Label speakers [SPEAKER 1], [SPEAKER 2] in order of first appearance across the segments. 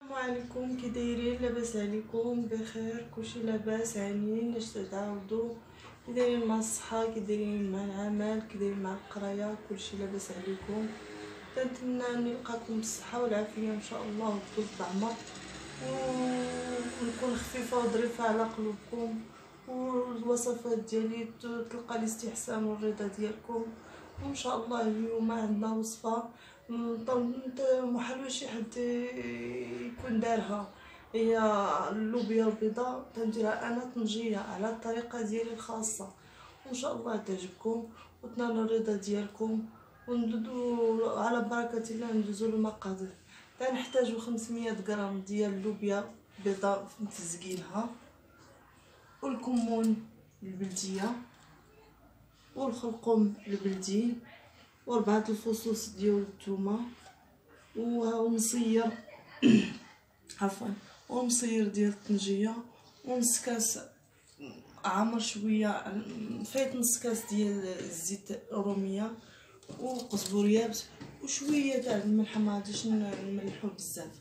[SPEAKER 1] السلام عليكم، كي دايرين؟ لاباس عليكم؟ بخير؟ كلشي لاباس؟ هانيين؟ اش تعاودوا؟ كي دايرين مع الصحه؟ كي دايرين مع العمل؟ كي دايرين مع القرايه؟ كلشي لاباس عليكم. كنتمنى نلقاكم بالصحه والعافيه ان شاء الله وطول العمر، ونكون خفيفه وظريفه على قلوبكم، والوصفات ديالي تلقى الاستحسان والرضا ديالكم. وان شاء الله اليوم عندنا وصفه محال شي حد يكون دارها، هي اللوبيا البيضاء. تنديرها انا طنجيه على الطريقه ديالي الخاصه، وان شاء الله تعجبكم وتنال الرضا ديالكم. وندوزو على بركه الله، ندوزو للمقادير. تنحتاجو 500 غرام ديال اللوبيا بيضاء متزقينها، والكمون البلديه، والخرقوم البلدي، وربعة الفصوص ديال الثومه، ومصير عفوا ومصير ديال الطنجيه، ونص كاس عامر شويه فايت نص كاس ديال الزيت الروميه، وقزبور يابس، وشويه تاع الملح، ما غاديش نملحو بزاف.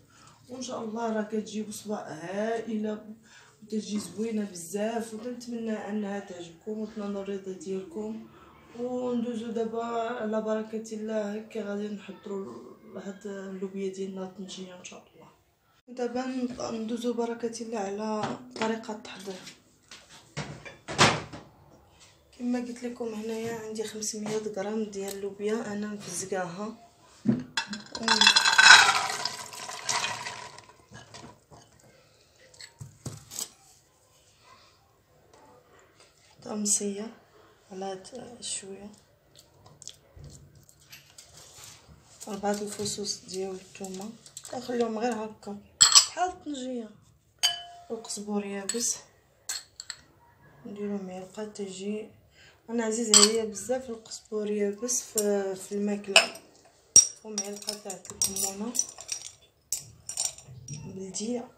[SPEAKER 1] وان شاء الله راه كتجي وصفه هائله وتجي زوينه بزاف، وكنتمنى انها تعجبكم وتنالوا الرضا ديالكم. وندوزو دابا على بركه الله، هكا غادي نحضروا هاد اللوبيا ديالنا الطنجيه ان شاء الله. دابا ندوزو بركه الله على طريقه التحضير. كما قلت لكم هنايا عندي 500 غرام ديال اللوبيا انا مفزقاها، طمسيه على هاد شويه، 4 الفصوص ديال الثومه نخليهم غير هكا بحال الطنجيه، والقزبور يابس نديرو معلقه تجي. انا عزيز عليا بزاف القزبور يابس في الماكله، ومعلقه تاع الكمونه بلديه،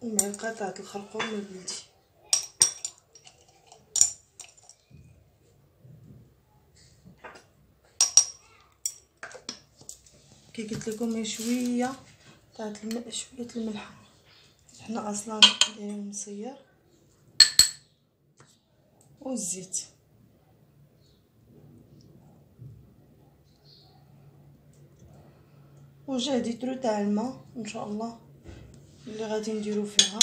[SPEAKER 1] ومعلقه تاع الخرقوم البلدي. كي قلت لكم شويه تاع شويه الملح، حنا اصلا دايرين المصير والزيت. وجا ديترو تاع الماء ان شاء الله اللي غادي نديرو فيها،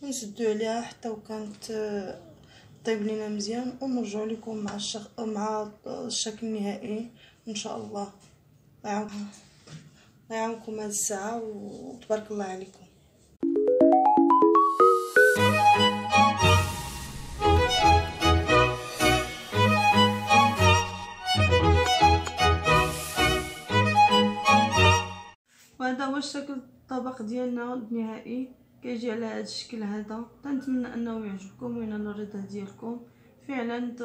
[SPEAKER 1] ونسدو عليها حتى وكانت طيب لينا مزيان، ونرجعوا لكم مع الشكل النهائي ان شاء الله. الله يعاونكم هاد الساعه، وتبارك الله عليكم. وهذا هو الشكل الطبق ديالنا النهائي، كيجي على هذا الشكل هذا. تنتمنى انه يعجبكم وينال الرضا ديالكم. فعلا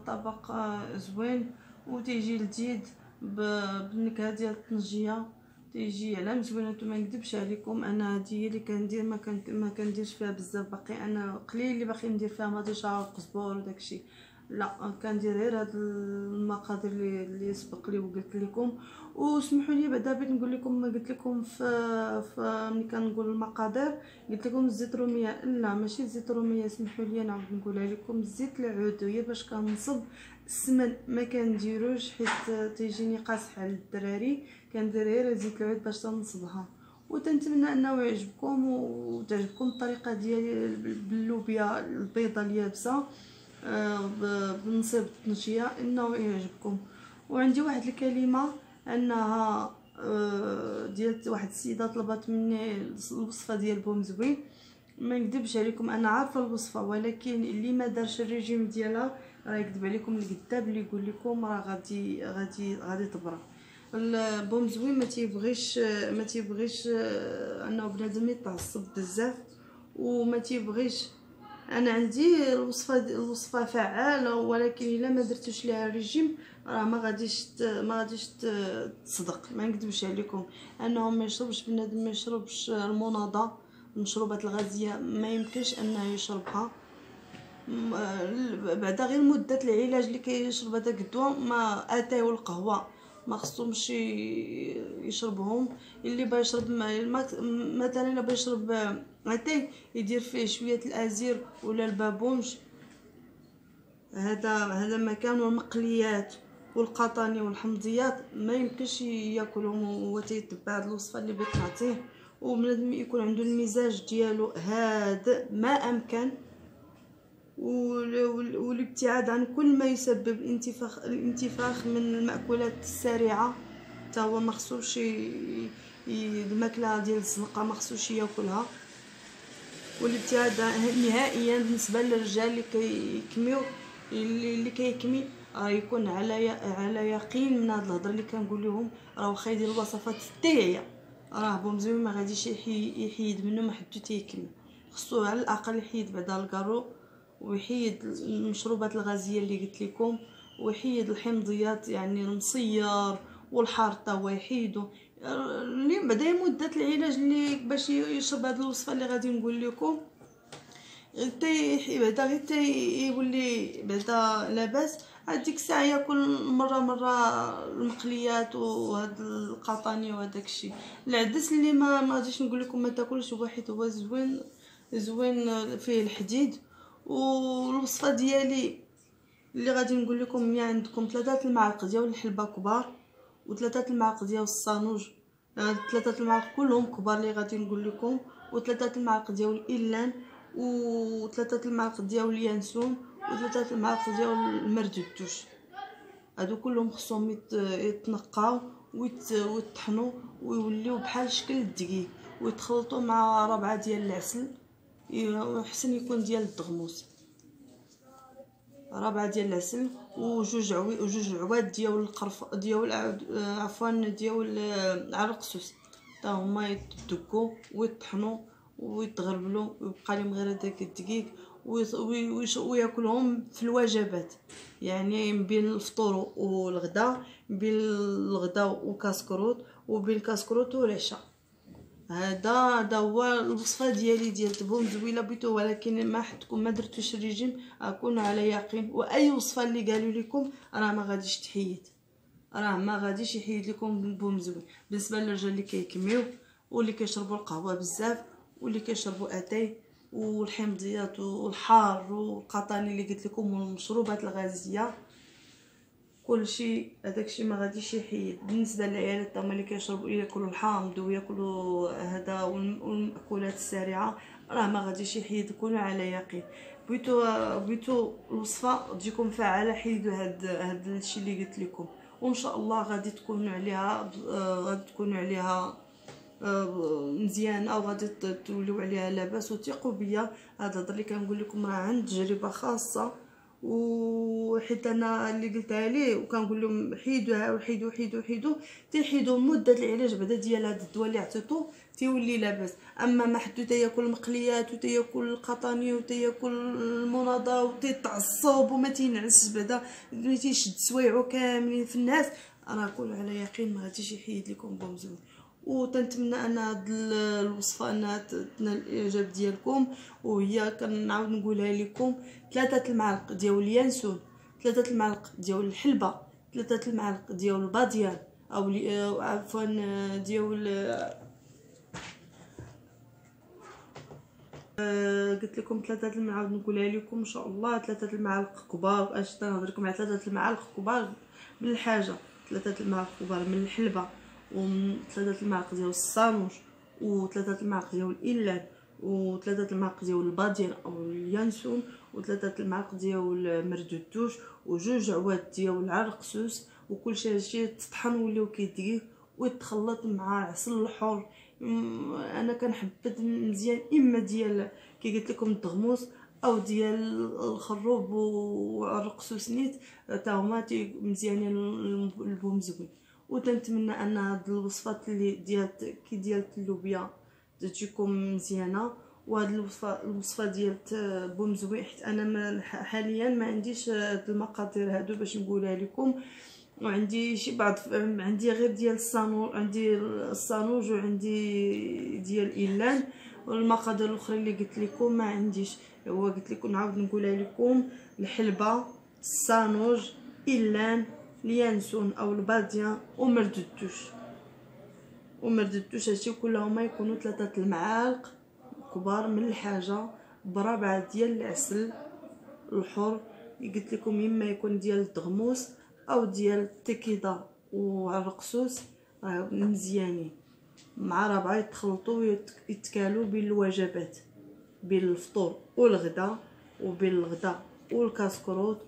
[SPEAKER 1] طبق زوين وتيجي لذيذ بالنكهه ديال الطنجيه، تيجي على زوينه. وما نكذبش عليكم، انا هذه هي اللي كندير، ما كنديرش فيها بزاف، باقي انا قليل اللي باقي ندير فيها ماضي شعر القزبور وداكشي، لا كندير غير هاد المقادير اللي سبق لي وقلت لكم. وسمحوا لي بعدا بغيت نقول لكم، ما قلت لكم في ملي كنقول المقادير قلت لكم الزيت الروميه، لا ماشي الزيت الروميه، سمحوا لي نعاود نقولها لكم، الزيت العود. هي باش كنصب السمن ما كنديروش حيت تيجيني قاصح على الدراري، كندير غير زيت العود باش تنصبها. وتنتمنى انه يعجبكم وتعجبكم الطريقه ديالي باللوبيا البيضه اليابسه بنصيب الطنجيه، انه يعجبكم. وعندي واحد الكلمه انها ديال واحد السيده طلبت مني الوصفه ديال بومزوين. ما نكذبش عليكم، انا عارفه الوصفه، ولكن اللي ما دارش الريجيم ديالها راه يكذب عليكم الكذاب اللي يقول لكم راه غادي تبرا. البومزوين ما تيبغيش انه بنادم يتعصب بزاف، وما تيبغيش. انا عندي الوصفه فعاله، ولكن الا ما درتوش ليها الريجيم راه ما غاديش تصدق. ما نكذبش عليكم، انه ما يشربش بنادم، ما يشربش المناضه، المشروبات الغازيه ما يمكنش انه يشربها. بعدا غير مده العلاج اللي كيشرب هذاك الدواء، ما اتاي والقهوه ما خصهمش يشربهم. اللي باغي يشرب مثلا الا باغي يشرب اتاي يدير فيه شويه الازير ولا البابونج، هذا مكان. والمقليات والقطاني والحمضيات ما يمكنش ياكلهم، هو تيتبع هاد الوصفه اللي بغيت نعطيه. وبنادم يكون عنده المزاج ديالو هادئ ما امكن، والابتعاد عن كل ما يسبب الانتفاخ من المأكولات السريعه. حتى هو ما خصوش الماكله ديال الزنقه ما خصوش ياكلها. والابتعاد نهائيا بالنسبه للرجال اللي كيكميو، اللي كيكمي يكون على يقين من هاد الهضره اللي كنقول لهم. راه واخا يدير الوصفات التاعيه راه بومزوي ما غاديش يحيد منه ما حدو تيكمي. خصو على الاقل يحيد بعدا الكارو، ويحيد المشروبات الغازيه اللي قلت لكم، ويحيد الحمضيات يعني المصير والحار حتى هو يحيدو. اللي بعدا مده العلاج اللي باش يشرب هاد الوصفه اللي غادي نقول لكم بعدا غير يولي بعدا لاباس. هذيك الساعه ياكل مره المقليات وهاد القطاني وهداك الشيء. العدس اللي ما غاديش نقول لكم ما تاكلوش واحد، هو زوين فيه الحديد. والوصفه ديالي اللي غادي نقول لكم هي عندكم 3 المعالق ديال الحلبه كبار، و3 المعالق ديال الصانوج، 3 المعالق كلهم كبار اللي غادي نقول لكم، و3 المعالق ديال الإلان، و3 المعالق ديال اليانسون، و3 المعالق ديال المردودوش. هادو كلهم خصهم يتنقاو ويطحنوا ويوليو بحال شكل الدقيق، ويتخلطوا مع 4 ديال العسل، يحسن يكون ديال الدغموس، 4 ديال العسل، وجوج عواد ديال القرف ديال ديال العرقسوس، حتى هما يدقوا ويطحنوا ويتغربلوا ويبقى لهم غير هذاك الدقيق. وياكلهم في الوجبات، يعني بين الفطور والغداء، بين الغداء وكاسكروط، وبين الكاسكروط والعشاء. هذا هو الوصفه ديالي ديال بومزويله بيتو. ولكن ما حدكم ما درتوش الريجيم اكونوا على يقين، واي وصفه اللي قالوا لكم راه ما غاديش تحيد، راه ما غاديش يحيد لكم البومزوي. بالنسبه للرجال اللي كيكميو واللي كيشربوا القهوه بزاف واللي كيشربوا اتاي والحمضيات والحار والقطاني اللي قلت لكم والمشروبات الغازيه، كلشي هداكشي ما غاديش يحيد. بالنسبه للعيالات هما اللي كيشربوا ياكلوا الحامض وياكلوا هذا والمأكولات السريعه راه ما غاديش يحيد، كونوا على يقين. بغيتو الوصفه تجيكم فعاله، حيدوا هاد الشيء اللي قلت لكم، وان شاء الله غادي تكونوا عليها مزيانه، او غادي توليو عليها لاباس. وثقوا بيا هاد الهضره اللي كنقول لكم راه عن تجربه خاصه، وحيت انا اللي قلتها ليه وكنقول لهم حيدوها وحيدوا تيحيدوا مده العلاج بعدا ديال هذا الدواء اللي عطيتو تيولي لاباس. اما ما حدو تياكل المقليات وتياكل القطاني وتياكل المناضه وتيتعصب وما تينعس بعدا تيشد سوايعو كاملين في الناس، انا كون على يقين ما غاديش يحيد لكم بومزوي. وتنتمنى ان هاد الوصفه انها تنال الاعجاب ديالكم. وهي كنعاود نقولها لكم: 3 المعالق ديال اليانسون، 3 المعالق ديال الحلبه، 3 المعالق ديال الباديان او عفوا ديال قلت لكم 3 المعالق. نقولها لكم ان شاء الله 3 المعالق كبار. اش تنهضر لكم على 3 المعالق كبار من الحاجه، 3 المعالق كبار من الحلبه، و3 المعالق ديال الصانوج، و3 المعالق ديال الإلان، و3 المعالق ديال الباديان او اليانسون، و3 المعالق ديال المردودوش، وجوج عواد ديال العرقسوس. وكلشي هادشي تطحن ويوليو كيدقيق ويتخلط مع عسل الحر. انا كنحبذ مزيان اما ديال كي قلت لكم الدغموس او ديال الخروب والرقسوس نيت، حتى هما مزيانين البومزوي. وتنتمنى ان هاد الوصفات اللي ديال اللوبيا تجيكم مزيانه. وهاد الوصفه ديال بومزوي حيت انا حاليا ما عنديش هاد المقادير هادو باش نقولها لكم، وعندي شي بعض عندي غير ديال الصانوج، عندي الصانوج وعندي ديال الإلان، والمقادير الاخرى اللي قلت لكم ما عنديش. هو قلت لكم نعاود نقولها لكم: الحلبه، الصانوج، إلان، اليانسون او الباديان ومرددوش. هادشي كلهم يكونوا 3 المعالق كبار من الحاجه بربعه ديال العسل الحر. قلت لكم اما يكون ديال الدغموس او ديال التكيده والرقصوص، مزيانين مع 4 يتخلطوا ويتكالوا بين الوجبات، بين الفطور والغدا، وبين الغدا والكاسكروط،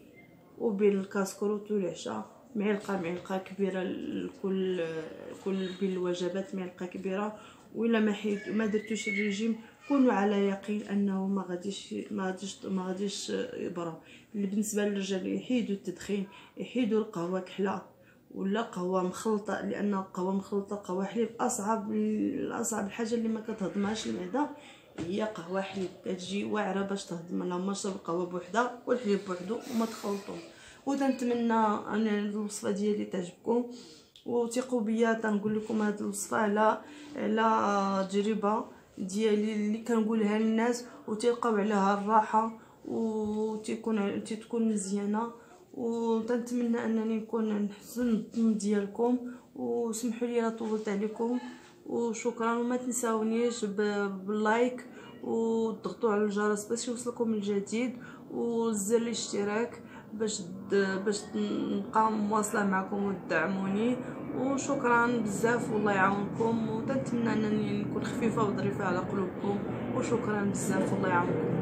[SPEAKER 1] وبين الكاسكروط والعشاء. معلقه كبيره كل بين الوجبات، معلقه كبيره. ولا ما درتوش الريجيم كونوا على يقين انه ما غاديش يبرى. بالنسبه للرجال يحيدوا التدخين، يحيدوا القهوه كحله ولا قهوه مخلطه، لان القهوه مخلطه قهوه حليب اصعب الحاجه اللي ما كتهضمهاش المعده هي قهوه حليب، كتجي واعره باش تهضم. اللهم اشرب القهوه بوحدها والحليب بوحدو وما تخلطوش. وتنتمنى ان الوصفه ديالي تعجبكم، وثقوا بيا تنقول لكم هذه الوصفه على تجربه ديالي اللي كنقولها للناس وتلقاو عليها الراحه وتكون مزيانه. وتنتمنى انني نكون نحسن الظن ديالكم، وسمحوا لي لا طولت عليكم، وشكرا. وما تنساونيش باللايك وتضغطوا على الجرس باش يوصلكم الجديد، وزر الاشتراك باش نبقى مواصله معكم وتدعموني. وشكرا بزاف والله يعاونكم، وتنتمنى انني نكون خفيفه وظريفه على قلوبكم. وشكرا بزاف والله يعاونكم.